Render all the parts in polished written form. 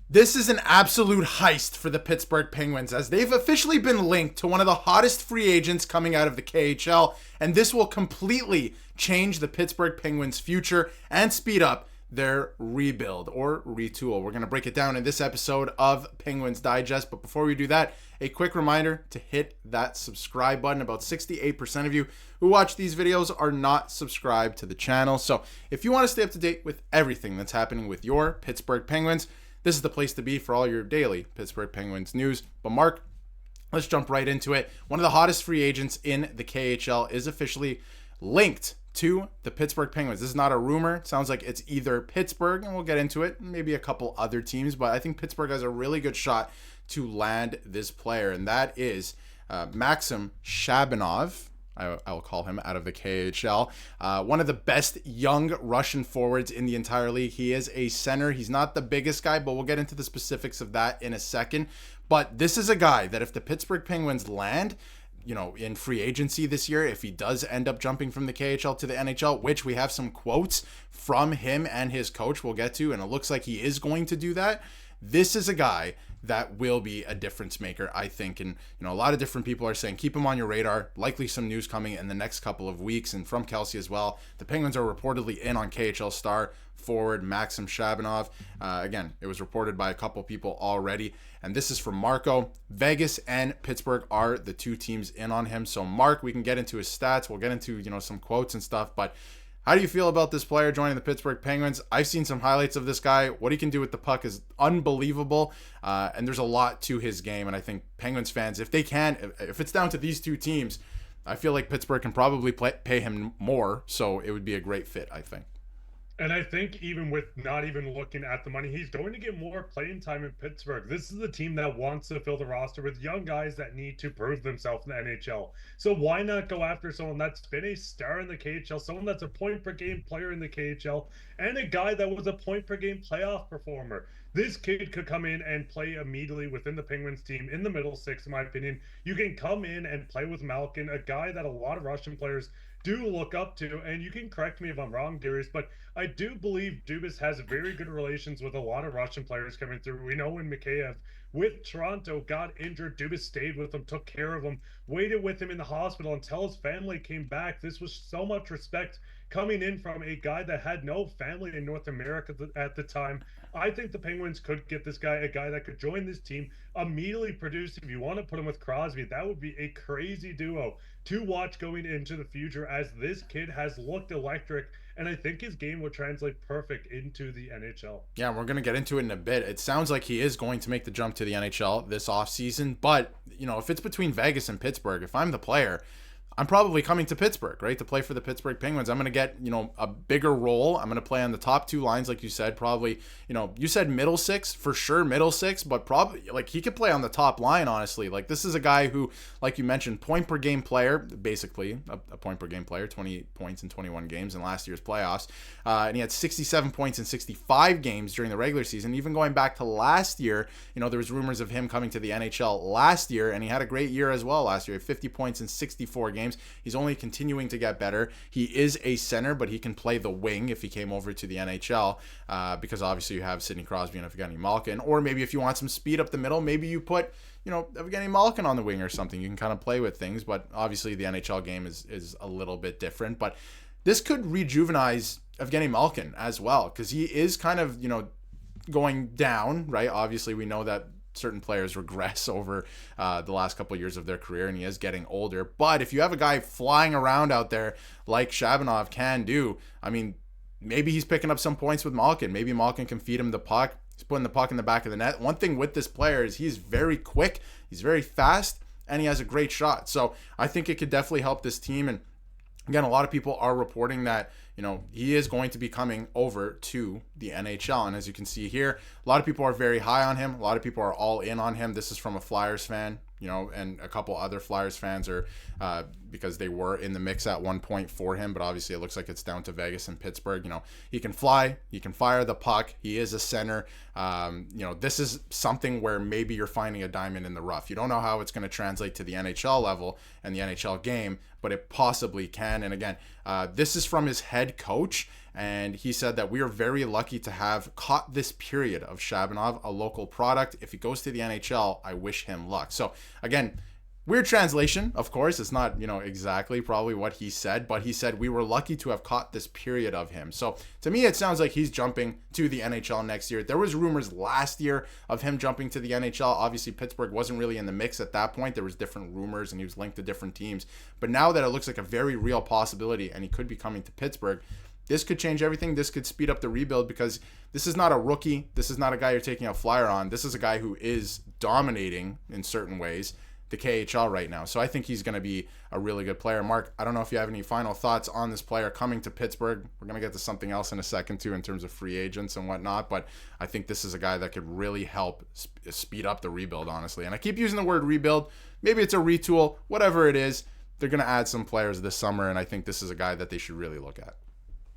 This is an absolute heist for the Pittsburgh Penguins, as they've officially been linked to one of the hottest free agents coming out of the KHL, and this will completely change the Pittsburgh Penguins' future and speed up their rebuild or retool. We're going to break it down in this episode of Penguins Digest, but before we do that, a quick reminder to hit that subscribe button. About 68% of you who watch these videos are not subscribed to the channel, so if you want to stay up to date with everything that's happening with your Pittsburgh Penguins, this is the place to be for all your daily Pittsburgh Penguins news. But Mark, let's jump right into it. One of the hottest free agents in the KHL is officially linked to the Pittsburgh Penguins. This is not a rumor. It sounds like it's either Pittsburgh, and we'll get into it, maybe a couple other teams, but I think Pittsburgh has a really good shot to land this player, and that is Maxim Shabanov. I will call him, out of the KHL. One of the best young Russian forwards in the entire league. He is a center. He's not the biggest guy, but we'll get into the specifics of that in a second. But this is a guy that if the Pittsburgh Penguins land, in free agency this year, if he does end up jumping from the KHL to the NHL, which we have some quotes from him and his coach we'll get to, and it looks like he is going to do that. This is a guy that will be a difference maker, I think. And, a lot of different people are saying, keep him on your radar. Likely some news coming in the next couple of weeks. And from Kelsey as well, the Penguins are reportedly in on KHL star forward Maxim Shabanov. Again, it was reported by a couple people already. And this is from Marco. Vegas and Pittsburgh are the two teams in on him. So Mark, we can get into his stats. We'll get into, some quotes and stuff. But how do you feel about this player joining the Pittsburgh Penguins? I've seen some highlights of this guy. What he can do with the puck is unbelievable. And there's a lot to his game. And I think Penguins fans, if it's down to these two teams, I feel like Pittsburgh can probably pay him more. So it would be a great fit, I think. And I think even with not even looking at the money, he's going to get more playing time in Pittsburgh. This is a team that wants to fill the roster with young guys that need to prove themselves in the NHL. So why not go after someone that's been a star in the KHL, someone that's a point-per-game player in the KHL, and a guy that was a point-per-game playoff performer? This kid could come in and play immediately within the Penguins team in the middle six, in my opinion. You can come in and play with Malkin, a guy that a lot of Russian players do look up to, and you can correct me if I'm wrong, Darius, but I do believe Dubas has very good relations with a lot of Russian players coming through. We know when Mikheyev with Toronto got injured, Dubas stayed with him, took care of him, waited with him in the hospital until his family came back. This was so much respect coming in from a guy that had no family in North America at the time. I think the Penguins could get this guy, a guy that could join this team, immediately produce. If you want to put him with Crosby, that would be a crazy duo to watch going into the future, as this kid has looked electric, and I think his game would translate perfect into the NHL. Yeah, we're going to get into it in a bit. It sounds like he is going to make the jump to the NHL this offseason, but, if it's between Vegas and Pittsburgh, if I'm the player, I'm probably coming to Pittsburgh, right, to play for the Pittsburgh Penguins. I'm going to get, a bigger role. I'm going to play on the top two lines, like you said, probably, you said middle six, for sure, middle six, but probably, he could play on the top line, honestly. This is a guy who, like you mentioned, point per game player, basically, a point per game player, 20 points in 21 games in last year's playoffs. And he had 67 points in 65 games during the regular season. Even going back to last year, there was rumors of him coming to the NHL last year, and he had a great year as well last year. He had 50 points in 64 games. He's only continuing to get better. He is a center, but he can play the wing if he came over to the NHL, because obviously you have Sidney Crosby and Evgeni Malkin. Or maybe if you want some speed up the middle, maybe you put Evgeni Malkin on the wing or something. You can kind of play with things, but obviously the NHL game is a little bit different. But this could rejuvenize Evgeni Malkin as well, because he is kind of going down, right? Obviously we know that certain players regress over the last couple of years of their career, and he is getting older. But if you have a guy flying around out there like Shabanov can do, I mean, maybe he's picking up some points with Malkin. Maybe Malkin can feed him the puck. He's putting the puck in the back of the net. One thing with this player is he's very quick, he's very fast, and he has a great shot. So I think it could definitely help this team. And again, a lot of people are reporting that, he is going to be coming over to the NHL. And as you can see here, a lot of people are very high on him. A lot of people are all in on him. This is from a Flyers fan, and a couple other Flyers fans are, because they were in the mix at one point for him. But obviously it looks like it's down to Vegas and Pittsburgh. He can fly, he can fire the puck. He is a center. This is something where maybe you're finding a diamond in the rough. You don't know how it's going to translate to the NHL level and the NHL game, but but it possibly can. And again, this is from his head coach, and he said that we are very lucky to have caught this period of Shabanov, a local product. If he goes to the NHL, I wish him luck. So again, weird translation, of course. It's not, exactly probably what he said, but he said we were lucky to have caught this period of him. So to me, it sounds like he's jumping to the NHL next year. There was rumors last year of him jumping to the NHL. Obviously, Pittsburgh wasn't really in the mix at that point. There was different rumors, and he was linked to different teams. But now that it looks like a very real possibility, and he could be coming to Pittsburgh, this could change everything. This could speed up the rebuild, because this is not a rookie. This is not a guy you're taking a flyer on. This is a guy who is dominating in certain ways the KHL right now. So I think he's going to be a really good player. Mark, I don't know if you have any final thoughts on this player coming to Pittsburgh. We're going to get to something else in a second too in terms of free agents and whatnot, but I think this is a guy that could really help speed up the rebuild, honestly. And I keep using the word rebuild. Maybe it's a retool, whatever it is. They're going to add some players this summer, and I think this is a guy that they should really look at.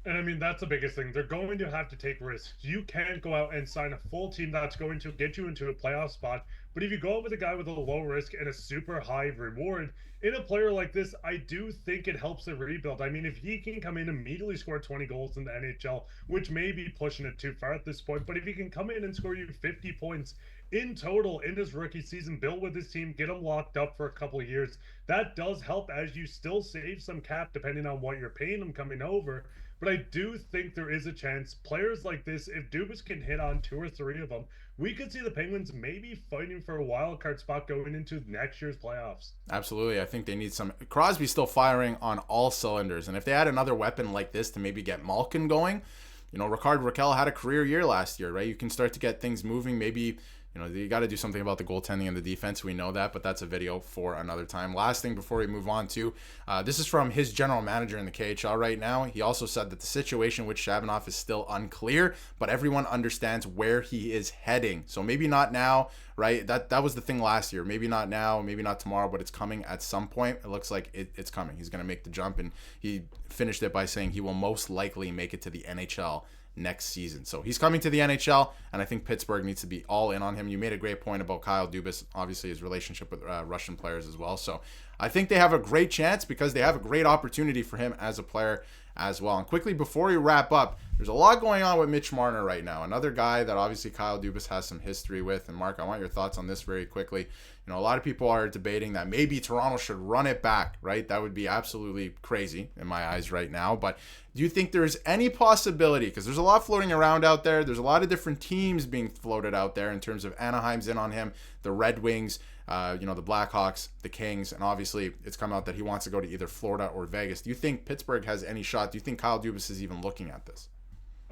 And I mean, that's the biggest thing. They're going to have to take risks. You can't go out and sign a full team that's going to get you into a playoff spot. But if you go out with a guy with a low risk and a super high reward, in a player like this, I do think it helps the rebuild. I mean, if he can come in and immediately score 20 goals in the NHL, which may be pushing it too far at this point, but if he can come in and score you 50 points in total in his rookie season, build with his team, get him locked up for a couple of years, that does help as you still save some cap depending on what you're paying him coming over. But I do think there is a chance players like this, if Dubas can hit on 2 or 3 of them, we could see the Penguins maybe fighting for a wild card spot going into next year's playoffs. Absolutely. I think they need some. Crosby's still firing on all cylinders. And if they had another weapon like this to maybe get Malkin going, Rickard Rakell had a career year last year, right? You can start to get things moving. Maybe you got to do something about the goaltending and the defense. We know that, but that's a video for another time. Last thing before we move on to, this is from his general manager in the KHL right now. He also said that the situation with Shabanov is still unclear, but everyone understands where he is heading. So maybe not now, right? That was the thing last year. Maybe not now, maybe not tomorrow, but it's coming at some point. It looks like it's coming. He's going to make the jump, and he finished it by saying he will most likely make it to the NHL next season. So he's coming to the NHL, and I think Pittsburgh needs to be all in on him. You made a great point about Kyle Dubas, obviously his relationship with Russian players as well. So I think they have a great chance because they have a great opportunity for him as a player as well. And quickly, before we wrap up, there's a lot going on with Mitch Marner right now. Another guy that obviously Kyle Dubas has some history with. And Mark, I want your thoughts on this very quickly. A lot of people are debating that maybe Toronto should run it back, right? That would be absolutely crazy in my eyes right now. But do you think there's any possibility, because there's a lot floating around out there, there's a lot of different teams being floated out there in terms of Anaheim's in on him, the Red Wings, the Blackhawks, the Kings, and obviously it's come out that he wants to go to either Florida or Vegas. Do you think Pittsburgh has any shot? Do you think Kyle Dubas is even looking at this?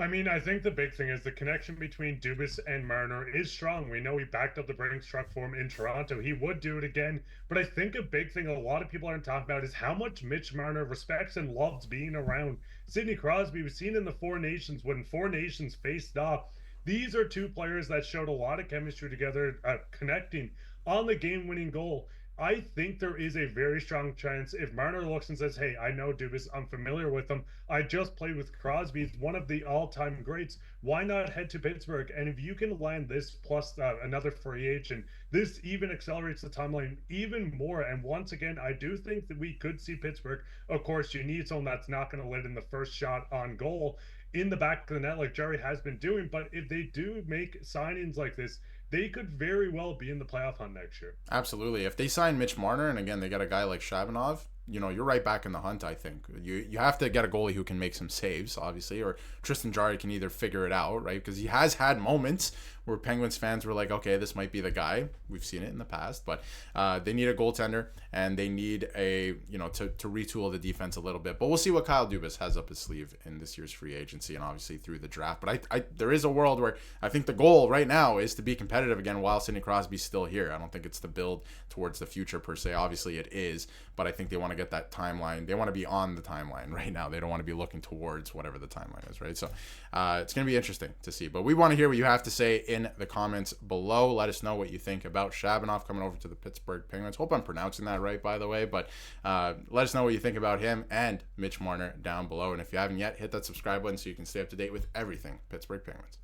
I mean, I think the big thing is the connection between Dubas and Marner is strong. We know he backed up the Brinks truck for him in Toronto. He would do it again. But I think a big thing a lot of people aren't talking about is how much Mitch Marner respects and loves being around Sidney Crosby. We've seen in the Four Nations, when Four Nations faced off, these are two players that showed a lot of chemistry together, connecting on the game-winning goal. I think there is a very strong chance if Marner looks and says, hey, I know Dubas, I'm familiar with him. I just played with Crosby, he's one of the all-time greats. Why not head to Pittsburgh? And if you can land this plus another free agent, this even accelerates the timeline even more. And once again, I do think that we could see Pittsburgh. Of course, you need someone that's not going to let in the first shot on goal in the back of the net like Jerry has been doing. But if they do make signings like this, they could very well be in the playoff hunt next year. Absolutely. If they sign Mitch Marner, and again, they got a guy like Shabanov, you're right back in the hunt, I think. You have to get a goalie who can make some saves, obviously, or Tristan Jarry can either figure it out, right? Because he has had moments where Penguins fans were like, okay, this might be the guy. We've seen it in the past, but they need a goaltender, and they need to retool the defense a little bit. But we'll see what Kyle Dubas has up his sleeve in this year's free agency and obviously through the draft. But there is a world where I think the goal right now is to be competitive again while Sidney Crosby's still here. I don't think it's to build towards the future per se. Obviously it is, but I think they want to get that timeline. They want to be on the timeline right now. They don't want to be looking towards whatever the timeline is, right? So it's going to be interesting to see. But we want to hear what you have to say in the comments below. Let us know what you think about Shabanov coming over to the Pittsburgh Penguins. Hope I'm pronouncing that right, by the way. But let us know what you think about him and Mitch Marner down below. And if you haven't yet, hit that subscribe button so you can stay up to date with everything Pittsburgh Penguins.